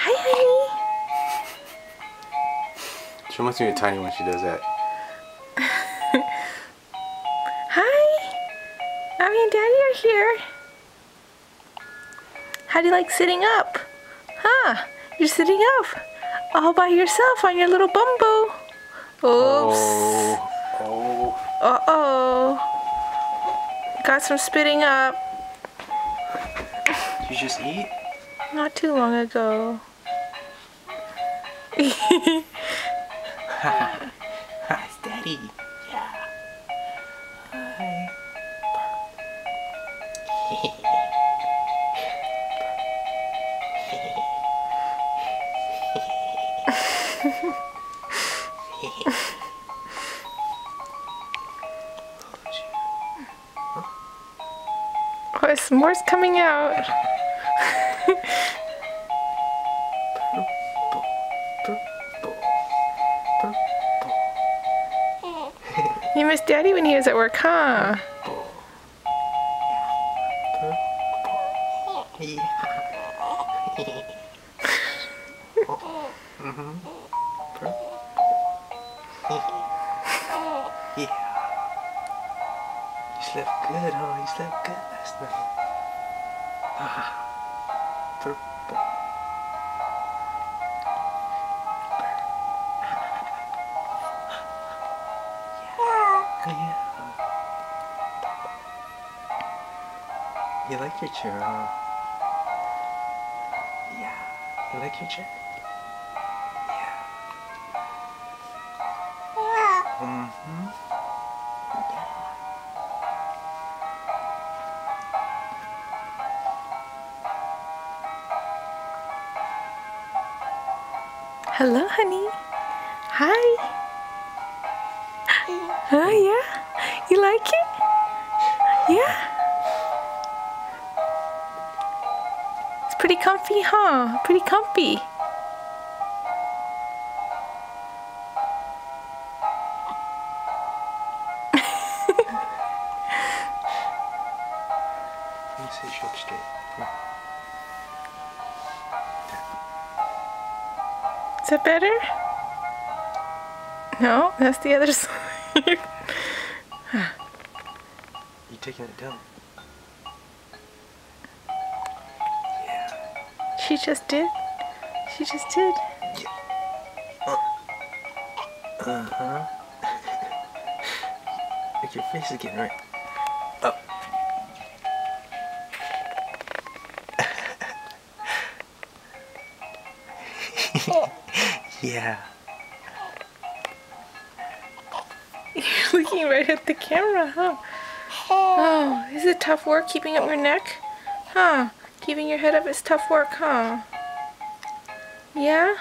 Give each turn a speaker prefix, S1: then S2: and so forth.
S1: Hi, honey.
S2: She must be tiny when she does that.
S1: Hi. Mommy and Daddy are here. How do you like sitting up? Huh? You're sitting up all by yourself on your little bumbo. Oops.
S2: Oh.
S1: Uh-oh. Got some spitting up.
S2: Did you just eat?
S1: Not too long ago.
S2: Hi, it's Daddy. Yeah. Hi.
S1: Oh, some more's coming out. You miss Daddy when he was at work, huh?
S2: Yeah. Yeah. You slept good, huh? You slept good last night. Purple. Yeah. You like your chair, huh? Yeah. You like your chair? Yeah. Mm-hmm.
S1: Hello, honey. Hi. Huh, yeah? You like it? Yeah? It's pretty comfy, huh? Pretty comfy.
S2: Let me sit you up straight. Come
S1: Is that better? No, that's the other side.
S2: You taking it down? Yeah.
S1: She just did. She just did.
S2: Uh-huh. Like your face is getting right. Oh. Yeah.
S1: You're looking right at the camera, huh? Oh, is it tough work keeping up your neck? Huh? Keeping your head up is tough work, huh? Yeah?